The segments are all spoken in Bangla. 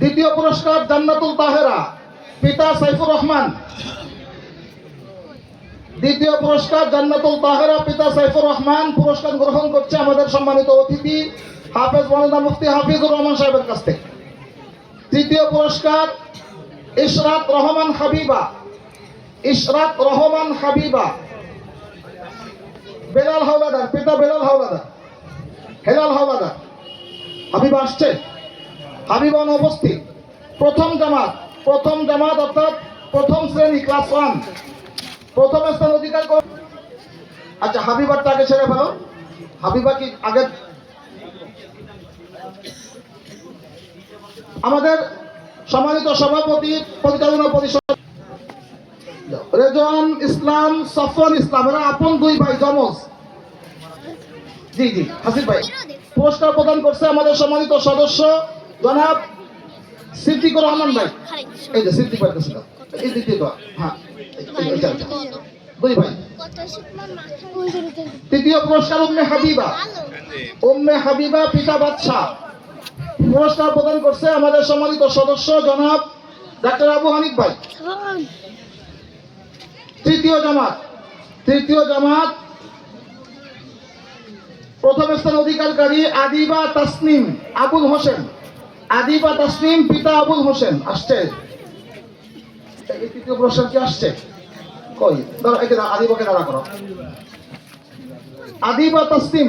দ্বিতীয় পুরস্কার জান্নাতুল তাহেরা, পিতা সাইফুর রহমান। দ্বিতীয় পুরস্কার জান্নাতুল তাহেরা, পিতা সাইফুর রহমান। পুরস্কার গ্রহণ করছে আমাদের সম্মানিত অতিথি হাফেজ মাওলানা মুফতি হাফিজুর রহমান সাহেবের কাছ থেকে। তৃতীয় পুরস্কার ইশরাত রহমান হাবিবা, ইশরাত রহমান হাবিবা, বেলাল হাওলাদার, পিতা বেলাল হাওলাদার, হেলাল হাওলাদার। হাবিবা আসছে, হাবিবা অনুপস্থিত। প্রথম জামাত অর্থাৎ প্রথম শ্রেণী, ক্লাস 1, প্রথম স্থান অধিকার করে। আচ্ছা, হাবিবারটা আগে ছেড়ে ফেলো। হাবিবা কি আগে? আমাদের সম্মানিত সভাপতি পরিচালনা পরিষদ রেজওয়ান ইসলাম, সফওয়ান ইসলাম, এরা আপন দুই ভাই, যমজ। জি জি, হাসিফ ভাই। পুরস্কার প্রদান করছে আমাদের সম্মানিত সদস্য জনাব সিদ্দিকুর রহমান ভাই। এই যে সিদ্দিক ভাই, এই দ্বিতীয়, হ্যাঁ, দুই ভাই। তৃতীয় পুরস্কার উম্মে হাবিবা, পিতা বাদশাহ। পুরস্কার প্রদান করছে আমাদের সম্মানিত সদস্য জনাব ডাক্তার আবু হানিফ ভাই। তৃতীয় জামাত প্রথম স্থান অধিকারী আদিবা তাসনিম আবুল হোসেন, আদিবা তাসনিম, পিতা আবুল হোসেন। আসছে এই তৃতীয় পুরস্কার কি আসছে? কই ধরো, একে আদিবাকে দাঁড়া করো। আদিবা তাসনিম।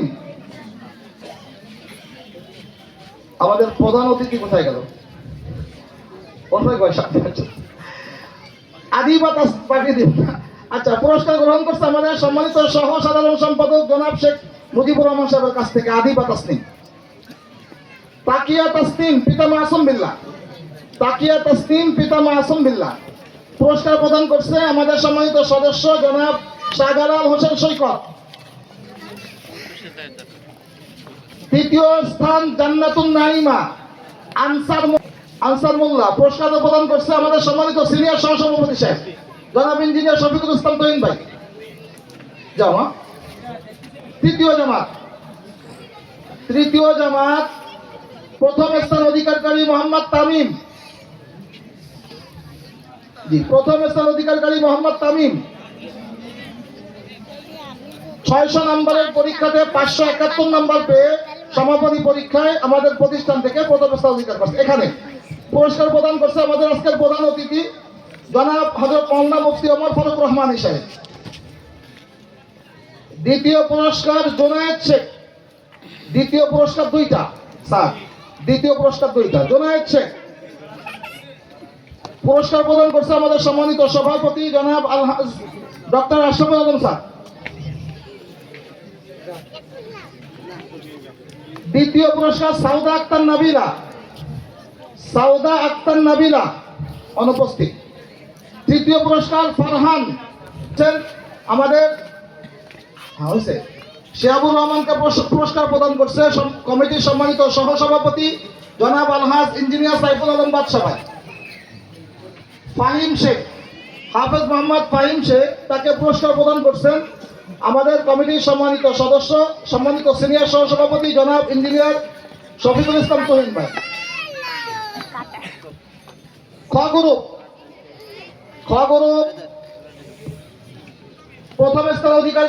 আমাদের প্রধান অতিথি কোথায় গেল? আদিবা পাঠিয়ে দিন। আচ্ছা, পুরস্কার গ্রহণ করছে আমাদের সম্মানিত সহ সাধারণ সম্পাদক জনাব শেখ মুজিবুর রহমান সাহেবের কাছ থেকে আদিবা তাসনিম। তাকিয়া তাসনিম, পিতা মাসুম বিল্লাহ, তাকিয়া তাসনিম, পিতা মাসুম বিল্লাহ। পুরস্কার প্রদান করছে আমাদের সম্মানিত সদস্য জনাব শাহজালাল হোসেন সৈকত। তৃতীয় স্থান জান্নাতুন নাইমা আনসার মোল্লা। পুরস্কার প্রদান করছে আমাদের সম্মানিত সিনিয়র সহসভাপতি সাহেব জনাব ইঞ্জিনিয়ার শফিকুল ইসলাম তহিন ভাই। যাও। তৃতীয় জামাত প্রথম স্থান অধিকারী মোহাম্মদ তামিম। জি, প্রথম স্থান অধিকারী মোহাম্মদ তামিম 600 নম্বরের পরীক্ষাতে 571 নম্বর পেয়ে সমাপনী পরীক্ষায় আমাদের প্রতিষ্ঠান থেকে প্রথম স্থান অধিকার করছে। এখানে পুরস্কার প্রদান করছে আমাদের আজকের প্রধান অতিথি জনাব হযরত মাওলানা মুফতি ওমর ফারুক রহমানী সাহেব। দ্বিতীয় পুরস্কার জুনায়েদ শেখ। দ্বিতীয় পুরস্কার দুইটা স্যার, দ্বিতীয় পুরস্কার দুইটা। জুনায়েদ শেখ। পুরস্কার প্রদান করছে আমাদের সম্মানিত সভাপতি জনাব ডক্টর আশরাফুল আলম স্যার। দ্বিতীয় পুরস্কার সাউদা আক্তার নাবিলা, অনুপস্থিত। তৃতীয় পুরস্কার ফারহান আমাদের শিহাবুর রহমানকে পুরস্কার প্রদান করছে কমিটির সম্মানিত সহসভাপতি জনাব আলহাজ ইঞ্জিনিয়ার সাইফুল আলম বাদশা ভাই। ফাহিম শেখ, হাফেজ মোহাম্মদ ফাহিম শেখ, তাকে পুরস্কার প্রদান করছেন আমাদের কমিটির সম্মানিত সদস্য সম্মানিত সিনিয়র সহসভাপতি জনাব ইঞ্জিনিয়ার শফিকুল ইসলাম তহিন ভাই। খ গ্রুপ প্রথম স্থান অধিকার